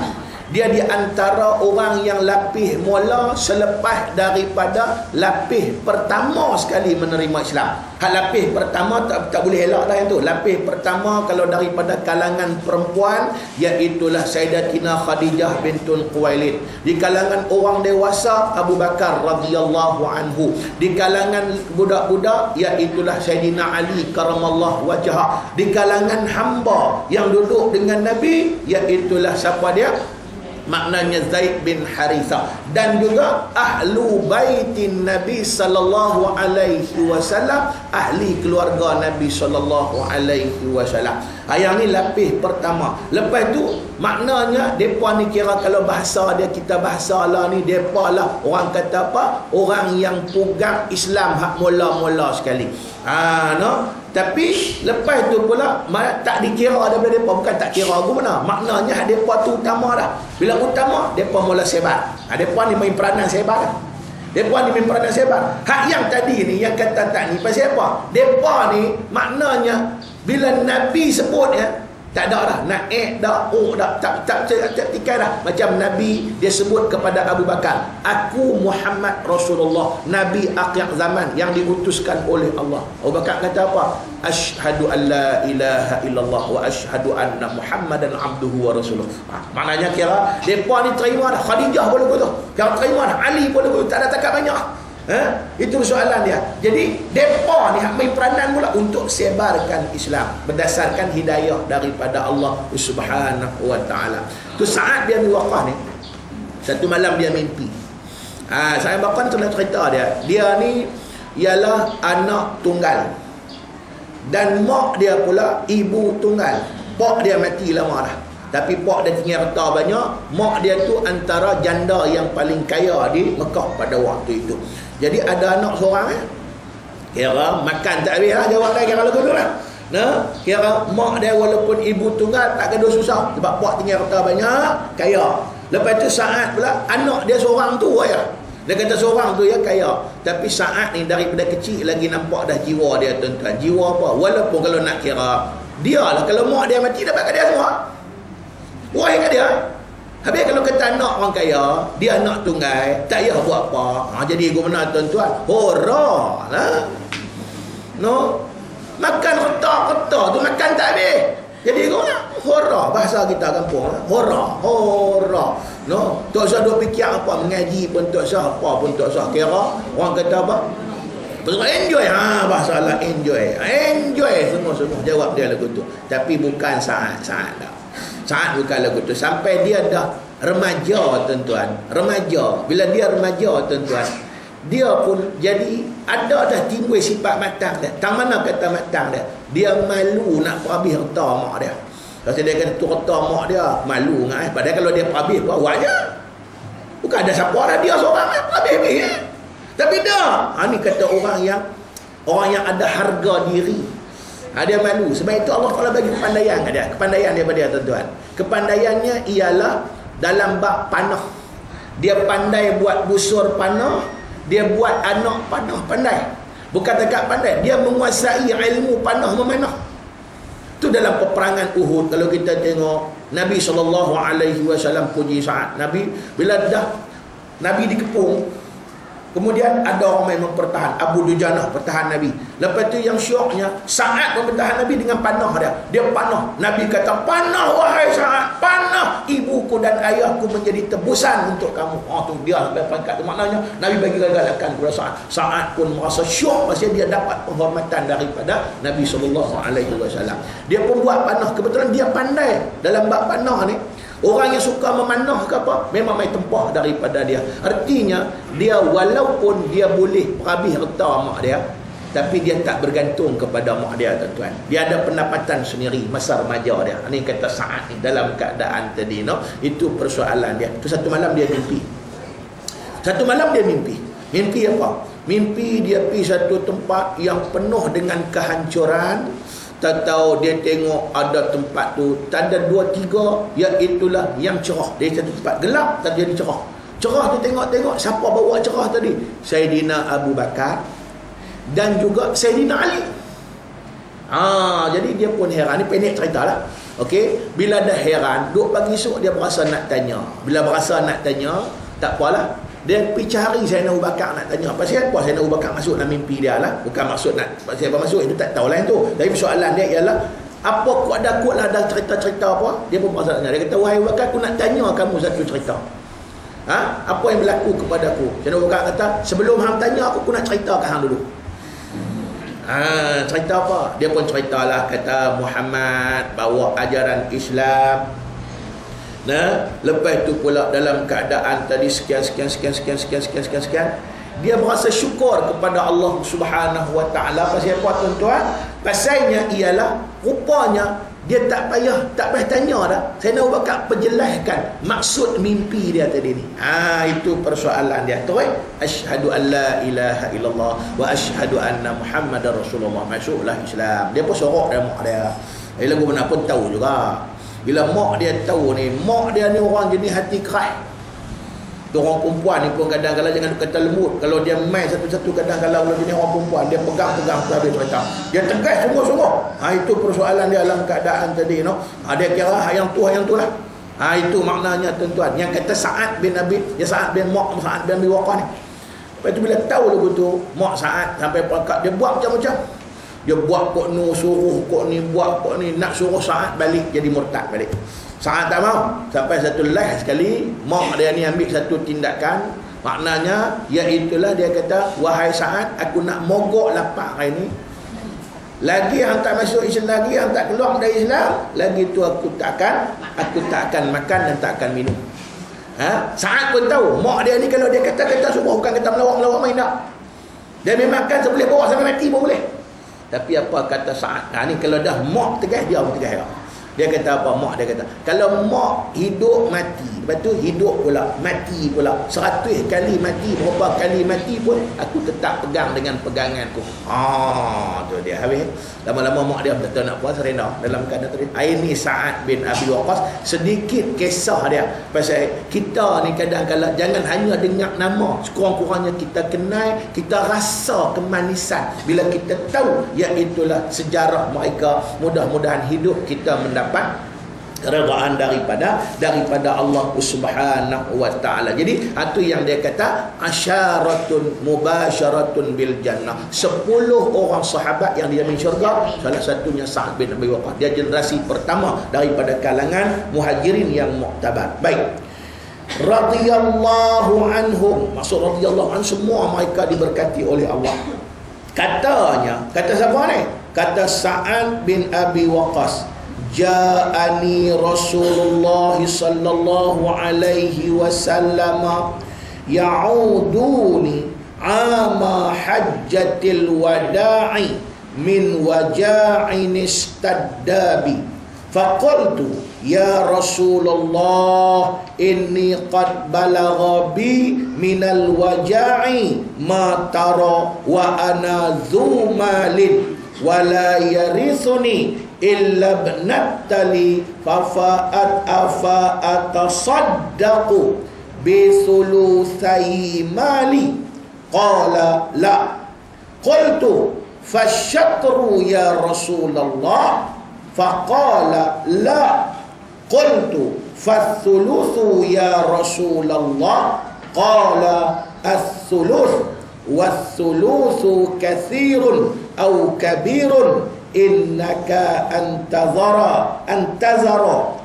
A: Dia di antara orang yang lapis mula selepas daripada lapis pertama sekali menerima Islam. Lapis pertama tak boleh elak dah yang tu. Lapis pertama kalau daripada kalangan perempuan, iaitulah Sayyidatina Khadijah bintul Khuwailid. Di kalangan orang dewasa, Abu Bakar radhiyallahu anhu. Di kalangan budak-budak, iaitulah Sayyidina Ali karamallahu wajhah. Di kalangan hamba yang duduk dengan Nabi, iaitulah siapa dia? Maknanya Zaid bin Harithah, dan juga ahlu baitin Nabi sallallahu alaihi wasallam, ahli keluarga Nabi sallallahu alaihi wasallam. Yang ni lapis pertama. Lepas tu maknanya depa ni kira kalau bahasa dia, kita bahasa lah ni, depa lah orang kata apa? Orang yang pegang Islam hak mula-mula sekali. Tapi lepas tu pula tak dikira daripada mereka. Bukan tak kira aku mana, maknanya mereka tu utama dah. Bila utama, mereka mula sebar. Mereka ni main peranan sebar dah. Mereka ni main peranan sebar. Hak yang tadi ni, yang kata tak ni, pasal apa? Mereka ni maknanya bila Nabi sebut ya, Tak ada dah. Naik dah. Oh dah. Tak tikai dah. Macam Nabi dia sebut kepada Abu Bakar. Aku Muhammad Rasulullah. Nabi akhir zaman yang diutuskan oleh Allah. Abu Bakar kata apa? Asyhadu an la ilaha illallah wa asyhadu anna Muhammadan abduhu wa rasuluh. Maknanya kira mereka ni terima dah. Khadijah boleh betul. Kalau terima dah. Ali boleh betul. Tak ada takat banyak. Itu soalan dia. Jadi mereka ni main peranan mula untuk sebarkan Islam berdasarkan hidayah daripada Allah Subhanahu wa taala. Tu Sa'ad bin Waqqas ni satu malam dia mimpi. Saya bakal pernah cerita dia. Dia ni ialah anak tunggal. Dan mak dia pula ibu tunggal. Pak dia mati lama dah. Tapi pak dia tinggal harta banyak. Mak dia tu antara janda yang paling kaya di Mekah pada waktu itu. Jadi ada anak seorang kira makan tak habis lah, jawab dah kira lagu tu lah. Nah, kira mak dia walaupun ibu tunggal tak ada susah sebab pak tinggal harta banyak, kaya. Lepas tu Sa'ad pula anak dia seorang tu ya. Dia kata seorang tu ya kaya. Tapi Sa'ad ni daripada kecil lagi nampak dah jiwa dia tuan-tuan. Jiwa apa? Walaupun kalau nak kira dia lah, kalau mak dia mati dapat kat dia semua. Wah kat dia. Habis kalau kata anak orang kaya, dia anak tunggal, tak payah buat apa. Jadi guna tuan-tuan, hora lah. No. Makan reta-reta tu makan tak habis. Jadi guna hora bahasa kita kampung, hora. No. Tak usah duk fikir apa, mengaji pun tak usah, apa pun tak usah kira. Orang kata apa? Enjoy. Bahasa lah enjoy. Enjoy semua jawab dia lagu tu. Tapi bukan saat dah. Saat bukan lagu tu. Sampai dia dah remaja tuan-tuan. Remaja. Bila dia remaja tuan-tuan, dia pun jadi ada dah timbul sifat matang dia. Tak mana kata matang dia. Dia malu nak perhabis harta mak dia. Kalau dia kata tu harta mak dia, malu ngah. Padahal kalau dia perhabis bawa je. Bukan ada siapa dah, dia seorang perhabis ya. Tapi dah. Ni kata orang yang ada harga diri. Dia malu. Sebab itu Allah Taala bagi kepandaian dia. Kepandaian daripada dia tuan-tuan. Kepandaiannya ialah dalam bab panah. Dia pandai buat busur panah. Dia buat anak panah pandai. Bukan dekat pandai. Dia menguasai ilmu panah memanah. Itu dalam peperangan Uhud. Kalau kita tengok Nabi SAW puji Sa'ad. Nabi bila dah Nabi dikepung, kemudian ada orang yang mempertahan. Abu Dujanah pertahan Nabi. Lepas tu yang syoknya Sa'ad mempertahan Nabi dengan panah dia. Dia panah. Nabi kata, panah wahai Sa'ad, panah, ibuku dan ayahku menjadi tebusan untuk kamu. Tu dia sampai pangkat tu. Maknanya Nabi bagi galakan kepada Sa'ad. Sa'ad pun merasa syok pasal dia dapat penghormatan daripada Nabi SAW. Dia pun buat panah. Kebetulan dia pandai dalam bab panah ni. Orang yang suka memanah ke apa, memang main tempah daripada dia. Artinya dia walaupun dia boleh perhabis harta mak dia, tapi dia tak bergantung kepada mak dia tuan-tuan. Dia ada pendapatan sendiri masa remaja dia. Ini kata Sa'ad ni dalam keadaan tadi no. Itu persoalan dia. Tu satu malam dia mimpi. Mimpi apa? Mimpi dia pergi satu tempat yang penuh dengan kehancuran. Tak tahu dia tengok ada tempat tu tak ada 2-3, iaitulah yang cerah. Dia satu tempat gelap tak jadi cerah. Cerah tu tengok siapa bawa cerah tadi? Saidina Abu Bakar dan juga Saidina Ali. Jadi dia pun heran. Ni pendek cerita lah. Okey, bila dah heran, duk pagi esok dia berasa nak tanya. Bila berasa nak tanya, tak apalah. Dia pergi cari Saidina Abu Bakar nak tanya pasal apa Saidina Abu Bakar masuk dalam mimpi dia lah. Bukan maksud nak siapa masuk, itu tak tahulah itu. Tapi soalan dia ialah apa kuat lah ada cerita-cerita apa. Dia pun berasa tanya. Dia kata, wahai Abu Bakar, aku nak tanya kamu satu cerita. Apa yang berlaku kepada aku? Saidina Abu Bakar kata, sebelum hang tanya aku nak cerita ke hang dulu. Cerita apa? Dia pun ceritalah, kata Muhammad bawa ajaran Islam. Nah, lepas tu pula dalam keadaan tadi sekian, dia merasa syukur kepada Allah Subhanahu wa taala. Pasal apa tuan-tuan? Pasalnya ialah rupanya dia tak payah tanya dah. Saidina Abu Bakar penjelaskan maksud mimpi dia tadi ni. Itu persoalan dia. Terus asyhadu an la ilaha illallah wa asyhadu anna Muhammadar Rasulullah. Masuklah Islam. Dia pun sorok dia mak dia. Lagu mana pun tahu juga. Bila mak dia tahu ni, mak dia ni orang jenis hati keras. Orang perempuan ni pun kadang-kadang jangan kata lembut. Kalau dia main satu-satu, kadang-kadang kalau dia orang perempuan, dia pegang-pegang tu habis cerita. Dia tegas sungguh-sungguh. Itu persoalan dia dalam keadaan tadi, dia kira yang tu lah. Itu maknanya tuan-tuan. Yang kata Sa'ad bin Abi, Sa'ad bin Mu'ad, Sa'ad bin Abi Waqqas ni. Lepas tu bila tahu lagu tu, Mu'ad Sa'ad sampai perangkat, dia buat macam-macam. Dia buat kok ni, suruh kok ni, buat kok ni, nak suruh Sa'ad balik jadi murtad balik. Sa'ad tak mau. Sampai satu last sekali, mak dia ni ambil satu tindakan. Maknanya, iaitulah dia kata, wahai Sa'ad, aku nak mogok lapak hari ni. Lagi yang tak masuk Islam, lagi yang tak keluar dari Islam, lagi tu aku tak akan makan dan tak akan minum. Sa'ad pun tahu, mak dia ni kalau dia kata-kata suruh, bukan kata melawak-melawak main tak. Dia memang makan boleh bawa sampai mati pun boleh. Tapi apa kata Sa'ad? Ni kalau dah mak tegas, dia pun tegas. Dia kata apa? Mak dia kata, kalau mak hidup mati, lepas tu hidup pula, mati pula, 100 kali mati, berapa kali mati pun, aku tetap pegang dengan peganganku. Tu dia. Habis lama-lama mak dia tak nak puas, rena dalam keadaan tadi. Ini Sa'ad bin Abi Waqqas, sedikit kisah dia pasal kita ni kadang-kadang jangan hanya dengar nama, sekurang-kurangnya kita kenal, kita rasa kemanisan bila kita tahu iaitulah sejarah mereka. Mudah-mudahan hidup kita mendapat redaan daripada Allah Subhanahu wa taala. Jadi itu yang dia kata asyaratun mubasyaratun bil jannah. 10 orang sahabat yang dijamin syurga, salah satunya Sa'ad bin Abi Waqqas. Dia generasi pertama daripada kalangan muhajirin yang muktabar. Baik. Radhiyallahu anhum. Maksud radhiyallahu an, semua mereka diberkati oleh Allah. Kata siapa ni? Kata Sa'ad bin Abi Waqqas, ja'ani Rasulullah sallallahu alaihi wasallam ya'uduni ama hajjatil wada'i min waja'in istaddabi faqultu ya Rasulullah inni qad balagha bi minal waja'i ma tara wa ana dhu malin wa la yarithuni illa ibnatali fafa'at atasaddaqu bi thuluthai mali qala la qultu fashatru ya Rasulullah faqala la qultu fathuluthu ya Rasulullah qala athuluth wathuluthu kathirun au kabirun innaka antazara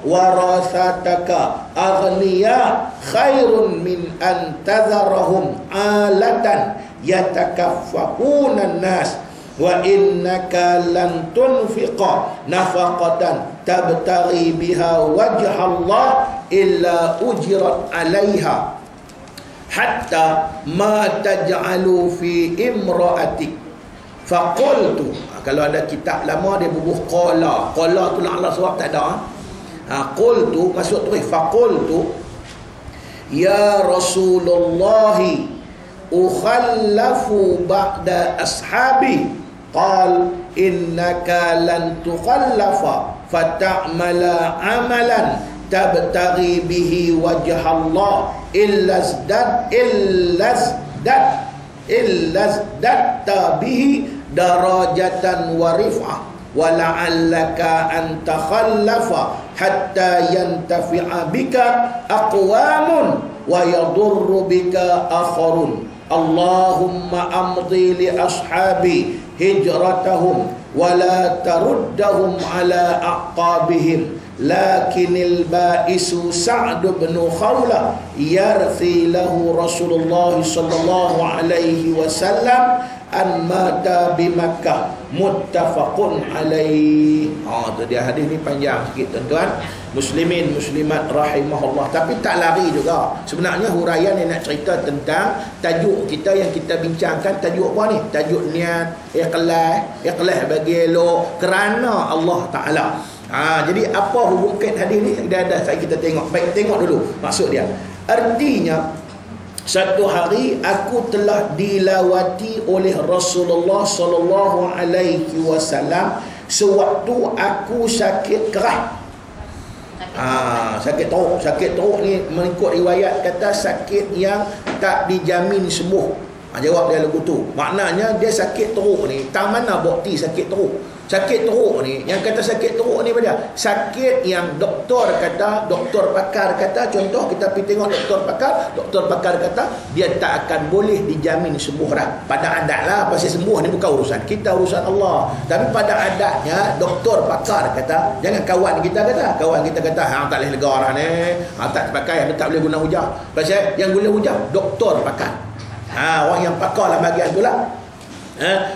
A: warasataka aghniya khairun min antazarahum alatan yatakaffafuna an-nas wa innaka lan tunfiqa nafaqatan tabtaghi biha wajha Allah illa ujirat 'alaiha hatta ma taj'alu fi imra'atik faqultu. Kalau ada kitab lama dia bubuh qala tu Allah sebab tak ada. Qultu maksud tu faqultu ya Rasulullah ukhallafu ba'da ashabi qal innaka lan tukhallafa fata'mala amalan tabtaghi bihi wajha Allah illa zdatta bihi darajatan wa rif'ah wa la'allaka an takhallafa hatta yantafi'a bika aqwamun wa yadurru bika akharun. Allahumma amdi li ashabi hijratahum wa la taruddahum ala aqabihim lakinil ba'isu Sa'd bin Khawla yarthi lahu Rasulullah sallallahu alaihi wasallam an mata bi Makkah muttafaqun alaih. Tu dia, hadis ni panjang sikit tuan-tuan. Muslimin muslimat rahimahullah, tapi tak lari juga. Sebenarnya huraian yang nak cerita tentang tajuk kita yang kita bincangkan. Tajuk apa ni? Tajuk niat, ikhlas bagi elok kerana Allah Taala. Jadi apa hubungan hadis ni? Dah kita tengok. Baik, tengok dulu maksud dia. Artinya satu hari aku telah dilawati oleh Rasulullah sallallahu alaihi wasallam sewaktu aku sakit kerah. Sakit teruk. Sakit teruk ni mengikut riwayat kata sakit yang tak dijamin sembuh. Jawab dia lagu tu. Maknanya dia sakit teruk ni, tang mana bukti sakit teruk? Sakit teruk ni, yang kata sakit teruk ni apa dia? Sakit yang doktor kata, doktor pakar kata, contoh kita pergi tengok doktor pakar kata dia tak akan boleh dijamin sembuh dah. Pada adat lah, pasal sembuh ni bukan urusan kita, urusan Allah. Tapi pada adatnya doktor pakar kata, jangan kawan kita kata hang tak boleh lega orang ni, tak pakai, tak boleh guna hujah. Pasal yang guna hujah doktor pakar. Orang yang pakar lah bahagian tu lah.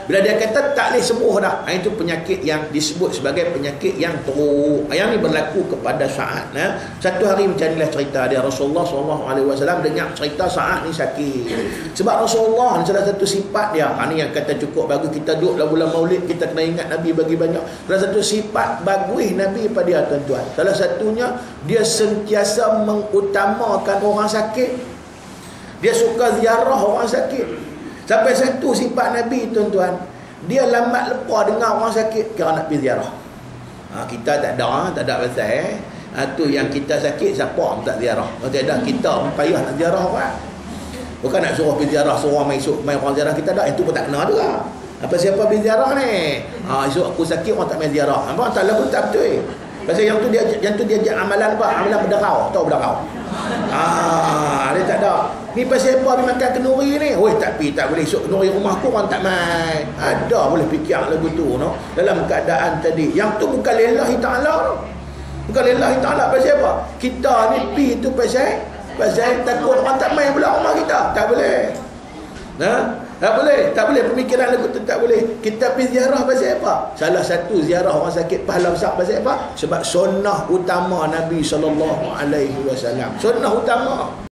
A: Bila dia kata tak boleh sembuh dah, itu penyakit yang disebut sebagai penyakit yang teruk. Yang ni berlaku kepada Sa'ad. Satu hari macam inilah cerita dia. Rasulullah SAW dengar cerita Sa'ad ni sakit. Sebab Rasulullah ni salah satu sifat dia. Ni yang kata cukup bagus kita duduk dalam bulan Maulid, kita kena ingat Nabi bagi banyak. Salah satu sifat bagus Nabi pada dia, tuan-tuan, salah satunya dia sentiasa mengutamakan orang sakit. Dia suka ziarah orang sakit. Sampai satu sifat Nabi, tuan-tuan, dia lambat lepas dengar orang sakit kira nak pergi ziarah. Kita tak ada pasal tu yang kita sakit siapa pun tak ziarah. Tak ada kita payah nak ziarah orang. Bukan nak suruh pergi ziarah, suruh mai orang ziarah kita dah, itu pun tak kena juga. Apa siapa pergi ziarah ni? Esok aku sakit orang tak mai ziarah. Apa tak lagu tak betul. Pasal yang tu dia amalan apa? Amalan berderau, tahu berderau. Dia tak ada. Ni pasal apa dia makan kenduri ni? Tak boleh esok kenduri rumahku orang tak mai. Ada boleh fikir lagu tu no. Dalam keadaan tadi. Yang tu bukan lillahi ta'ala. Bukan lillahi ta'ala pasal apa? Kita ni pi tu pasal takut orang tak mai pula rumah kita. Tak boleh. Tak boleh pemikiran lagu tu tak boleh. Kita pergi ziarah pasal apa? Salah satu ziarah orang sakit pahala besar pasal apa? Sebab sunnah utama Nabi SAW. Sunnah utama.